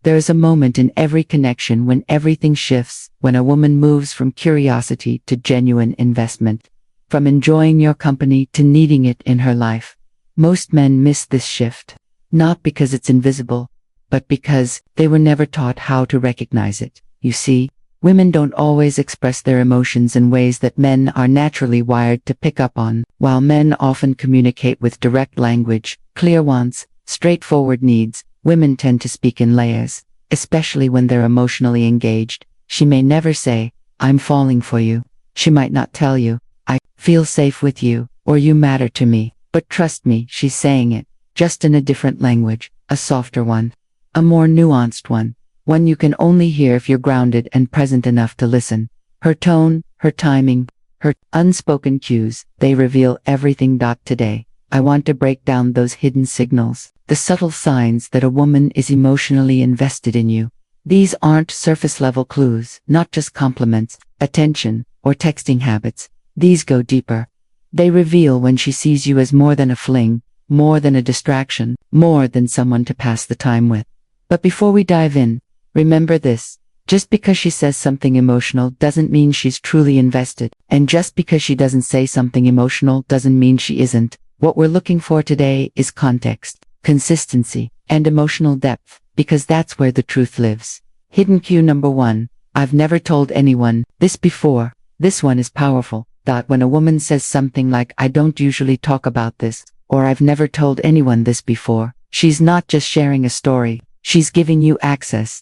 There is a moment in every connection when everything shifts, when a woman moves from curiosity to genuine investment, from enjoying your company to needing it in her life. Most men miss this shift, not because it's invisible, but because they were never taught how to recognize it. You see, women don't always express their emotions in ways that men are naturally wired to pick up on. While men often communicate with direct language, clear wants, straightforward needs, women tend to speak in layers, especially when they're emotionally engaged. She may never say, "I'm falling for you." She might not tell you, "I feel safe with you," or "You matter to me." But trust me, she's saying it, just in a different language, a softer one, a more nuanced one you can only hear if you're grounded and present enough to listen. Her tone, her timing, her unspoken cues, they reveal everything. Today, I want to break down those hidden signals, the subtle signs that a woman is emotionally invested in you. These aren't surface-level clues, not just compliments, attention, or texting habits. These go deeper. They reveal when she sees you as more than a fling, more than a distraction, more than someone to pass the time with. But before we dive in, remember this: just because she says something emotional doesn't mean she's truly invested, and just because she doesn't say something emotional doesn't mean she isn't. What we're looking for today is context, consistency, and emotional depth, because that's where the truth lives. Hidden cue number 1. I've never told anyone this before. This one is powerful. When a woman says something like, "I don't usually talk about this," or "I've never told anyone this before," she's not just sharing a story. She's giving you access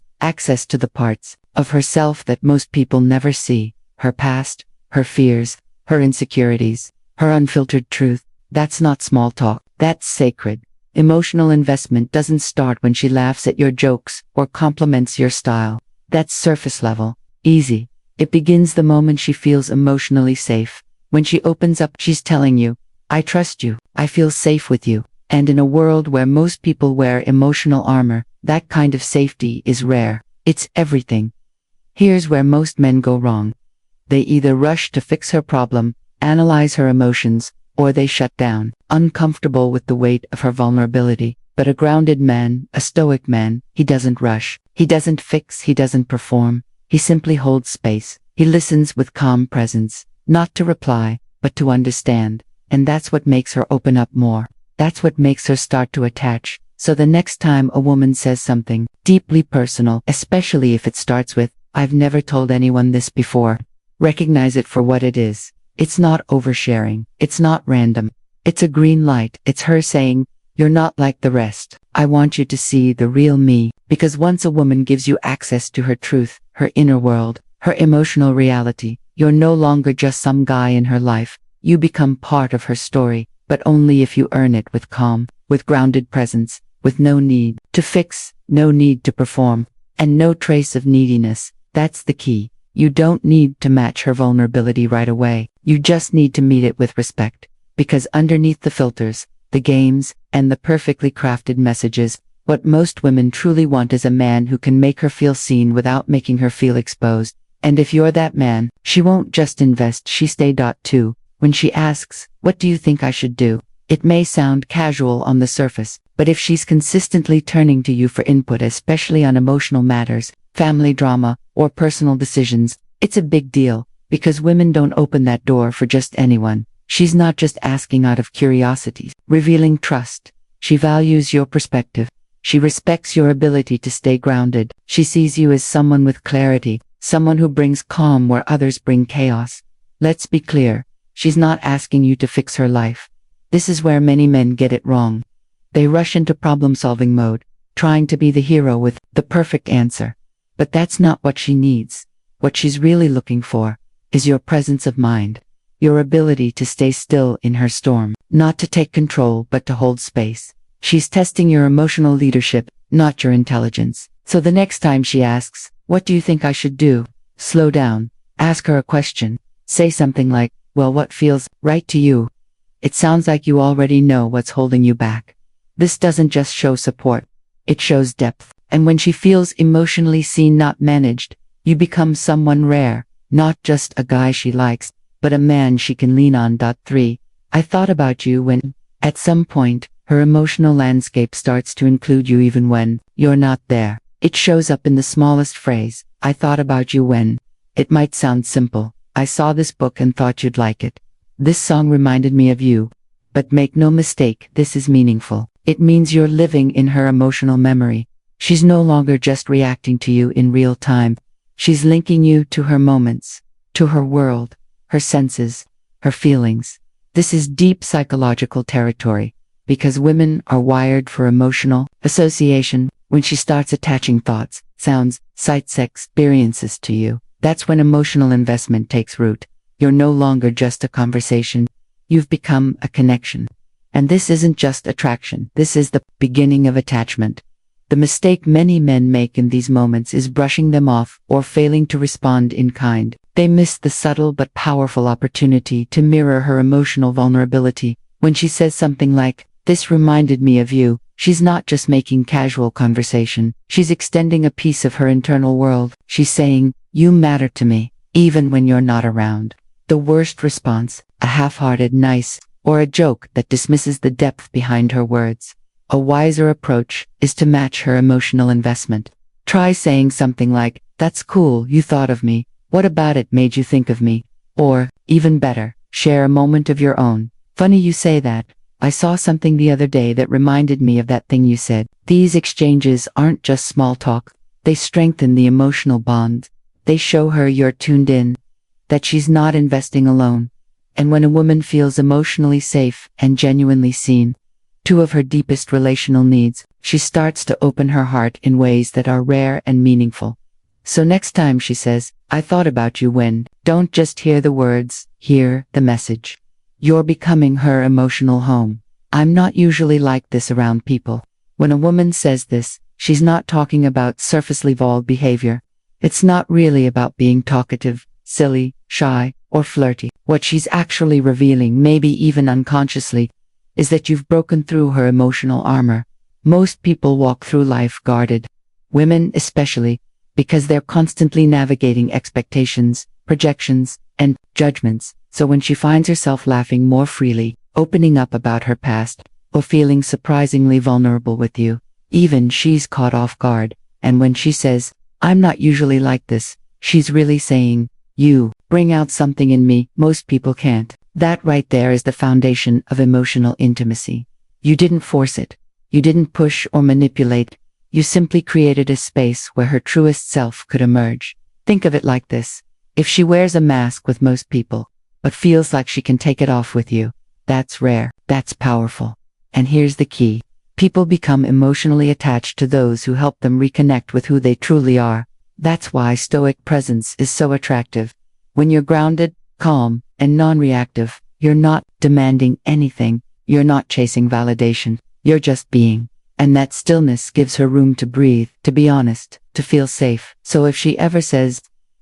to the parts of herself that most people never see: her past, her fears, her insecurities, her unfiltered truth. That's not small talk. That's sacred. Emotional investment doesn't start when she laughs at your jokes or compliments your style. That's surface level, easy. It begins the moment she feels emotionally safe. When she opens up, she's telling you, "I trust you, I feel safe with you." And in a world where most people wear emotional armor, that kind of safety is rare. It's everything. Here's where most men go wrong. They either rush to fix her problem, analyze her emotions, or they shut down, uncomfortable with the weight of her vulnerability. But a grounded man, a stoic man, he doesn't rush, he doesn't fix, he doesn't perform. He simply holds space. He listens with calm presence, not to reply, but to understand. And that's what makes her open up more. That's what makes her start to attach. So the next time a woman says something deeply personal, especially if it starts with, "I've never told anyone this before," recognize it for what it is. It's not oversharing. It's not random. It's a green light. It's her saying, "You're not like the rest. I want you to see the real me." Because once a woman gives you access to her truth, her inner world, her emotional reality, you're no longer just some guy in her life. You become part of her story, but only if you earn it with calm, with grounded presence, with no need to fix, no need to perform, and no trace of neediness. That's the key. You don't need to match her vulnerability right away. You just need to meet it with respect. Because underneath the filters, the games, and the perfectly crafted messages, what most women truly want is a man who can make her feel seen without making her feel exposed. And if you're that man, she won't just invest, she stay. Too. When she asks, "What do you think I should do?" It may sound casual on the surface, but if she's consistently turning to you for input, especially on emotional matters, family drama, or personal decisions, it's a big deal, because women don't open that door for just anyone. She's not just asking out of curiosity, revealing trust. She values your perspective. She respects your ability to stay grounded. She sees you as someone with clarity, someone who brings calm where others bring chaos. Let's be clear, she's not asking you to fix her life. This is where many men get it wrong. They rush into problem-solving mode, trying to be the hero with the perfect answer. But that's not what she needs. What she's really looking for is your presence of mind, your ability to stay still in her storm, not to take control but to hold space. She's testing your emotional leadership, not your intelligence. So the next time she asks, "What do you think I should do?" slow down, ask her a question. Say something like, "Well, what feels right to you?" It sounds like you already know what's holding you back. This doesn't just show support, it shows depth. And when she feels emotionally seen, not managed, you become someone rare, not just a guy she likes, but a man she can lean on. 3. I thought about you when, at some point, her emotional landscape starts to include you even when you're not there. It shows up in the smallest phrase. I thought about you when. It might sound simple. I saw this book and thought you'd like it. This song reminded me of you. But make no mistake, this is meaningful. It means you're living in her emotional memory. She's no longer just reacting to you in real time. She's linking you to her moments, to her world, her senses, her feelings. This is deep psychological territory, because women are wired for emotional association. When she starts attaching thoughts, sounds, sights, experiences to you, that's when emotional investment takes root. You're no longer just a conversation. You've become a connection. And this isn't just attraction. This is the beginning of attachment. The mistake many men make in these moments is brushing them off or failing to respond in kind. They miss the subtle but powerful opportunity to mirror her emotional vulnerability. When she says something like, "This reminded me of you," she's not just making casual conversation. She's extending a piece of her internal world. She's saying, "You matter to me, even when you're not around." The worst response, a half-hearted nice, or a joke that dismisses the depth behind her words. A wiser approach is to match her emotional investment. Try saying something like, "That's cool, you thought of me. What about it made you think of me?" Or, even better, share a moment of your own. "Funny you say that. I saw something the other day that reminded me of that thing you said." These exchanges aren't just small talk. They strengthen the emotional bond. They show her you're tuned in, that she's not investing alone. And when a woman feels emotionally safe and genuinely seen, two of her deepest relational needs, she starts to open her heart in ways that are rare and meaningful. So next time she says, "I thought about you when," don't just hear the words, hear the message. You're becoming her emotional home. I'm not usually like this around people. When a woman says this, she's not talking about surface-level behavior. It's not really about being talkative, silly, shy, or flirty. What she's actually revealing, maybe even unconsciously, is that you've broken through her emotional armor. Most people walk through life guarded, women especially, because they're constantly navigating expectations, projections, and judgments. So when she finds herself laughing more freely, opening up about her past, or feeling surprisingly vulnerable with you, even she's caught off guard. And when she says, "I'm not usually like this," she's really saying, "You bring out something in me most people can't." That right there is the foundation of emotional intimacy. You didn't force it. You didn't push or manipulate. You simply created a space where her truest self could emerge. Think of it like this. If she wears a mask with most people, but feels like she can take it off with you, that's rare. That's powerful. And here's the key. People become emotionally attached to those who help them reconnect with who they truly are. That's why stoic presence is so attractive. When you're grounded, calm, and non-reactive, you're not demanding anything. You're not chasing validation. You're just being. And that stillness gives her room to breathe, to be honest, to feel safe. So if she ever says,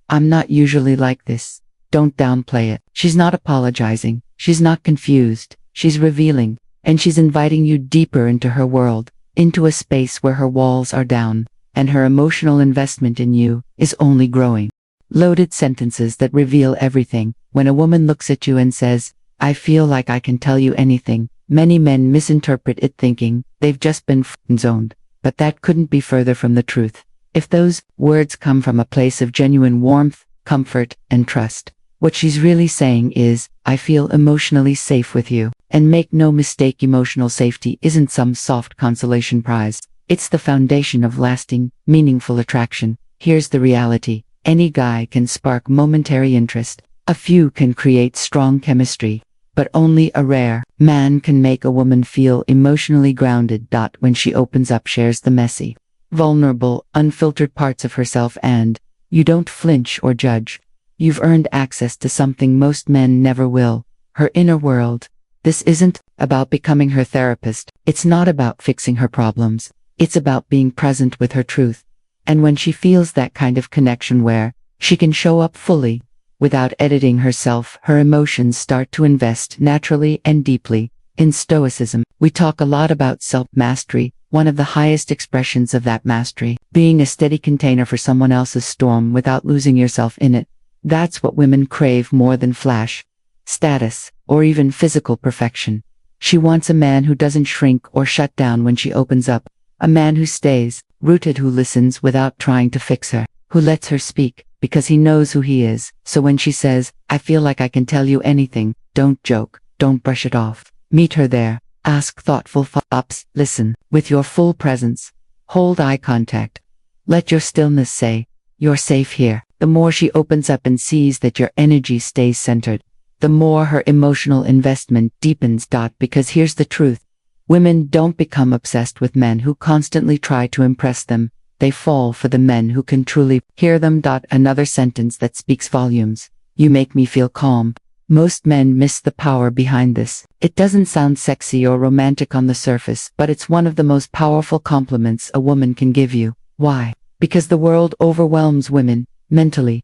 "I'm not usually like this," don't downplay it. She's not apologizing. She's not confused. She's revealing. And she's inviting you deeper into her world, into a space where her walls are down, and her emotional investment in you is only growing. Loaded sentences that reveal everything. When a woman looks at you and says, "I feel like I can tell you anything," many men misinterpret it thinking they've just been zoned. But that couldn't be further from the truth. If those words come from a place of genuine warmth, comfort, and trust, what she's really saying is, "I feel emotionally safe with you." And make no mistake, emotional safety isn't some soft consolation prize. It's the foundation of lasting, meaningful attraction. Here's the reality. Any guy can spark momentary interest. A few can create strong chemistry. But only a rare man can make a woman feel emotionally grounded. When she opens up, shares the messy, vulnerable, unfiltered parts of herself, and you don't flinch or judge. You've earned access to something most men never will, her inner world. This isn't about becoming her therapist. It's not about fixing her problems. It's about being present with her truth. And when she feels that kind of connection where she can show up fully, without editing herself, her emotions start to invest naturally and deeply. In Stoicism, we talk a lot about self-mastery, one of the highest expressions of that mastery, being a steady container for someone else's storm without losing yourself in it. That's what women crave more than flash, status, or even physical perfection. She wants a man who doesn't shrink or shut down when she opens up, a man who stays, rooted, who listens without trying to fix her, who lets her speak because he knows who he is. So when she says, I feel like I can tell you anything, don't joke, don't brush it off. Meet her there. Ask thoughtful follow-ups. Listen with your full presence. Hold eye contact. Let your stillness say, you're safe here. The more she opens up and sees that your energy stays centered, the more her emotional investment deepens. Because here's the truth. Women don't become obsessed with men who constantly try to impress them. They fall for the men who can truly hear them. Another sentence that speaks volumes. You make me feel calm. Most men miss the power behind this. It doesn't sound sexy or romantic on the surface, but it's one of the most powerful compliments a woman can give you. Why? Because the world overwhelms women, mentally,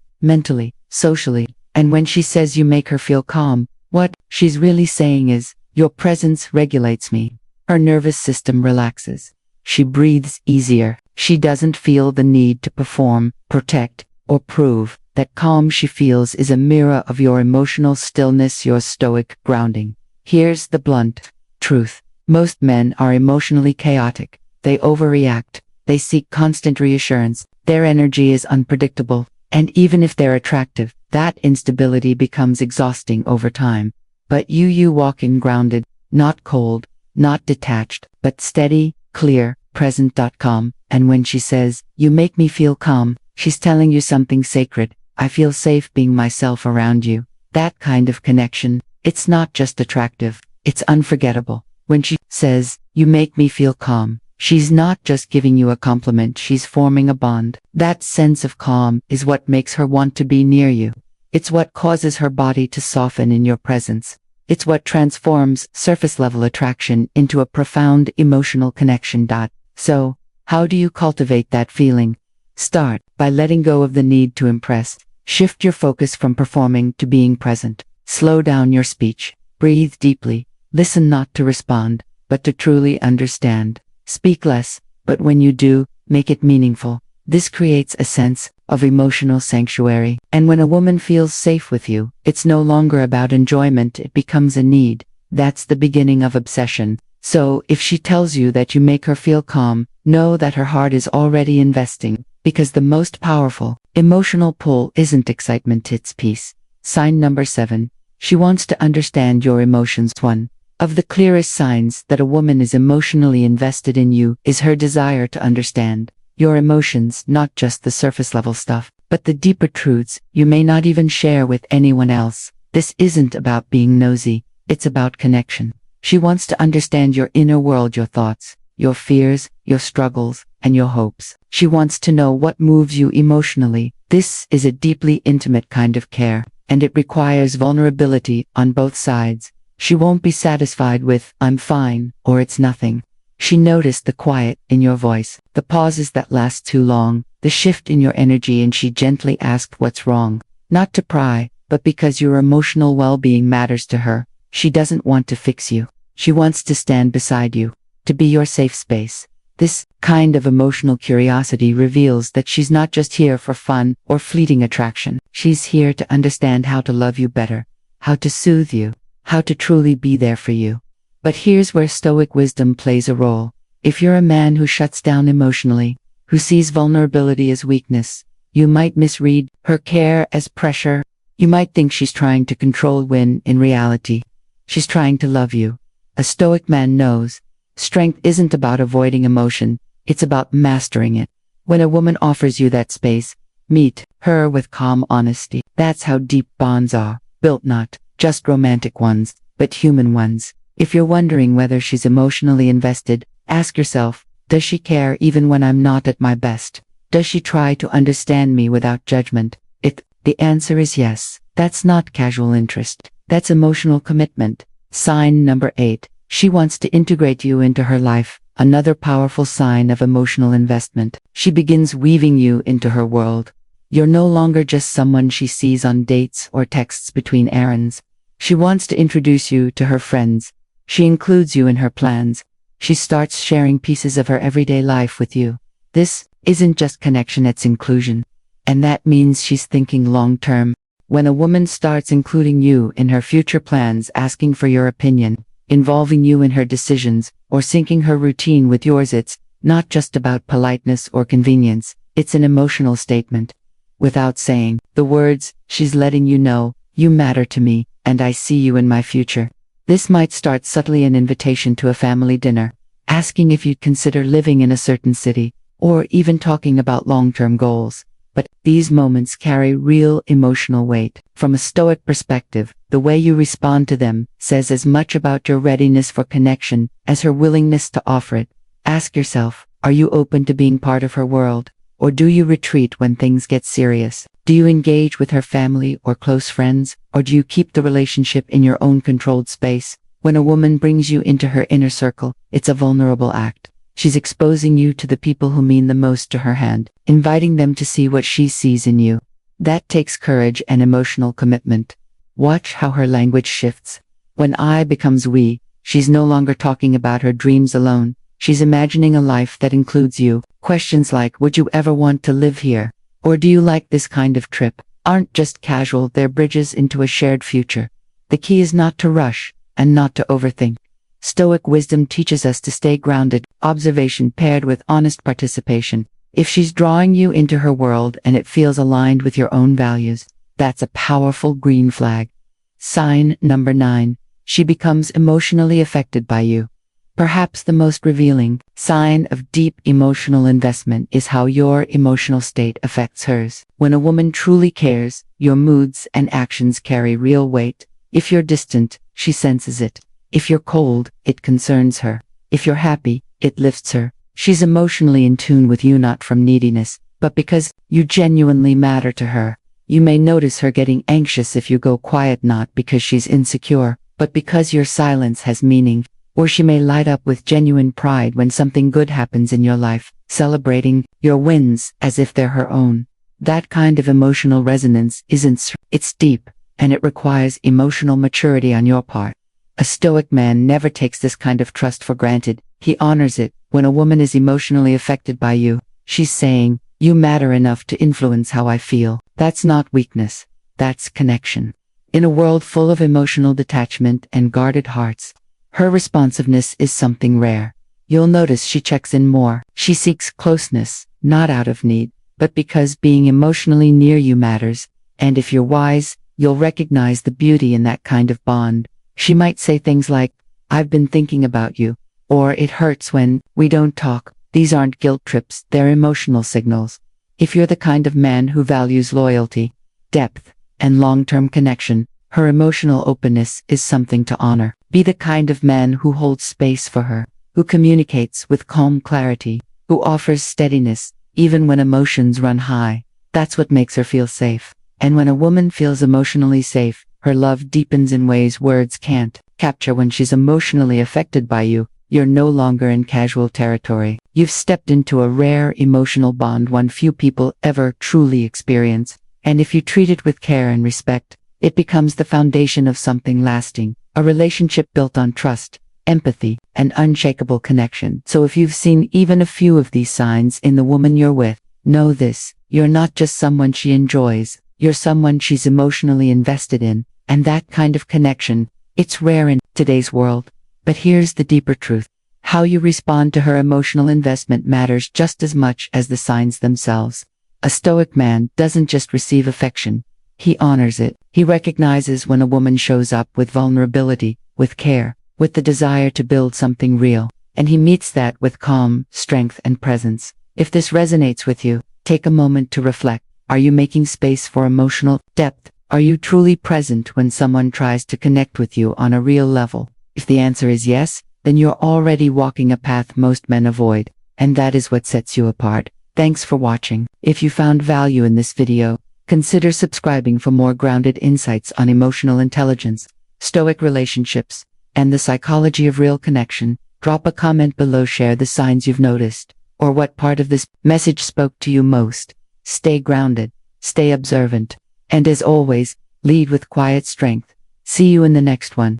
socially, and when she says you make her feel calm, what she's really saying is, your presence regulates me. Her nervous system relaxes. She breathes easier. She doesn't feel the need to perform, protect, or prove. That calm she feels is a mirror of your emotional stillness, your stoic grounding. Here's the blunt truth. Most men are emotionally chaotic. They overreact. They seek constant reassurance. Their energy is unpredictable. And even if they're attractive, that instability becomes exhausting over time. But you walk in grounded, not cold, not detached, but steady, clear, present. Calm. And when she says, you make me feel calm, she's telling you something sacred. I feel safe being myself around you. That kind of connection, it's not just attractive, it's unforgettable. When she says, you make me feel calm, she's not just giving you a compliment, she's forming a bond. That sense of calm is what makes her want to be near you. It's what causes her body to soften in your presence. It's what transforms surface-level attraction into a profound emotional connection. So, how do you cultivate that feeling? Start by letting go of the need to impress. Shift your focus from performing to being present. Slow down your speech. Breathe deeply. Listen not to respond, but to truly understand. Speak less, but when you do, make it meaningful. This creates a sense of emotional sanctuary. And when a woman feels safe with you, it's no longer about enjoyment, it becomes a need. That's the beginning of obsession. So, if she tells you that you make her feel calm, know that her heart is already investing. Because the most powerful, emotional pull isn't excitement, it's peace. Sign number 7. She wants to understand your emotions. One of the clearest signs that a woman is emotionally invested in you is her desire to understand your emotions, not just the surface level stuff, but the deeper truths you may not even share with anyone else. This isn't about being nosy, it's about connection. She wants to understand your inner world, your thoughts, your fears, your struggles, and your hopes. She wants to know what moves you emotionally. This is a deeply intimate kind of care, and it requires vulnerability on both sides. She won't be satisfied with, I'm fine, or it's nothing. She noticed the quiet in your voice, the pauses that last too long, the shift in your energy, and she gently asked what's wrong. Not to pry, but because your emotional well-being matters to her. She doesn't want to fix you. She wants to stand beside you, to be your safe space. This kind of emotional curiosity reveals that she's not just here for fun or fleeting attraction. She's here to understand how to love you better, how to soothe you, how to truly be there for you. But here's where stoic wisdom plays a role. If you're a man who shuts down emotionally, who sees vulnerability as weakness, you might misread her care as pressure. You might think she's trying to control when, in reality, she's trying to love you. A stoic man knows strength isn't about avoiding emotion, it's about mastering it. When a woman offers you that space, meet her with calm honesty. That's how deep bonds are built, not just romantic ones, but human ones. If you're wondering whether she's emotionally invested, ask yourself, does she care even when I'm not at my best? Does she try to understand me without judgment? If the answer is yes, that's not casual interest, that's emotional commitment. Sign number 8. She wants to integrate you into her life, another powerful sign of emotional investment. She begins weaving you into her world. You're no longer just someone she sees on dates or texts between errands. She wants to introduce you to her friends. She includes you in her plans. She starts sharing pieces of her everyday life with you. This isn't just connection, it's inclusion. And that means she's thinking long-term. When a woman starts including you in her future plans, asking for your opinion, involving you in her decisions, or syncing her routine with yours, it's not just about politeness or convenience, it's an emotional statement. Without saying the words, she's letting you know, you matter to me, and I see you in my future. This might start subtly an invitation to a family dinner, asking if you'd consider living in a certain city, or even talking about long-term goals. But these moments carry real emotional weight. From a Stoic perspective, the way you respond to them says as much about your readiness for connection as her willingness to offer it. Ask yourself, are you open to being part of her world? Or do you retreat when things get serious? Do you engage with her family or close friends? Or do you keep the relationship in your own controlled space? When a woman brings you into her inner circle, it's a vulnerable act. She's exposing you to the people who mean the most to her hand, inviting them to see what she sees in you. That takes courage and emotional commitment. Watch how her language shifts. When I becomes we, she's no longer talking about her dreams alone. She's imagining a life that includes you. Questions like, would you ever want to live here? Or do you like this kind of trip? Aren't just casual, they're bridges into a shared future. The key is not to rush, and not to overthink. Stoic wisdom teaches us to stay grounded, observation paired with honest participation. If she's drawing you into her world and it feels aligned with your own values, that's a powerful green flag. Sign number 9. She becomes emotionally affected by you. Perhaps the most revealing sign of deep emotional investment is how your emotional state affects hers. When a woman truly cares, your moods and actions carry real weight. If you're distant, she senses it. If you're cold, it concerns her. If you're happy, it lifts her. She's emotionally in tune with you not from neediness, but because you genuinely matter to her. You may notice her getting anxious if you go quiet, not because she's insecure, but because your silence has meaning. Or she may light up with genuine pride when something good happens in your life, celebrating your wins as if they're her own. That kind of emotional resonance it's deep, and it requires emotional maturity on your part. A Stoic man never takes this kind of trust for granted. He honors it. When a woman is emotionally affected by you, she's saying, you matter enough to influence how I feel. That's not weakness. That's connection. In a world full of emotional detachment and guarded hearts, her responsiveness is something rare. You'll notice she checks in more. She seeks closeness, not out of need, but because being emotionally near you matters. And if you're wise, you'll recognize the beauty in that kind of bond. She might say things like, I've been thinking about you, or it hurts when we don't talk. These aren't guilt trips, they're emotional signals. If you're the kind of man who values loyalty, depth, and long-term connection, her emotional openness is something to honor. Be the kind of man who holds space for her, who communicates with calm clarity, who offers steadiness, even when emotions run high. That's what makes her feel safe. And when a woman feels emotionally safe, her love deepens in ways words can't capture. When she's emotionally affected by you, you're no longer in casual territory. You've stepped into a rare emotional bond one few people ever truly experience. And if you treat it with care and respect, it becomes the foundation of something lasting, a relationship built on trust, empathy, and unshakable connection. So if you've seen even a few of these signs in the woman you're with, know this: you're not just someone she enjoys, you're someone she's emotionally invested in. And that kind of connection, it's rare in today's world. But here's the deeper truth. How you respond to her emotional investment matters just as much as the signs themselves. A Stoic man doesn't just receive affection. He honors it. He recognizes when a woman shows up with vulnerability, with care, with the desire to build something real. And he meets that with calm, strength, and presence. If this resonates with you, take a moment to reflect. Are you making space for emotional depth? Are you truly present when someone tries to connect with you on a real level? If the answer is yes, then you're already walking a path most men avoid, and that is what sets you apart. Thanks for watching. If you found value in this video, consider subscribing for more grounded insights on emotional intelligence, Stoic relationships, and the psychology of real connection. Drop a comment below, share the signs you've noticed, or what part of this message spoke to you most. Stay grounded, stay observant, and as always, lead with quiet strength. See you in the next one.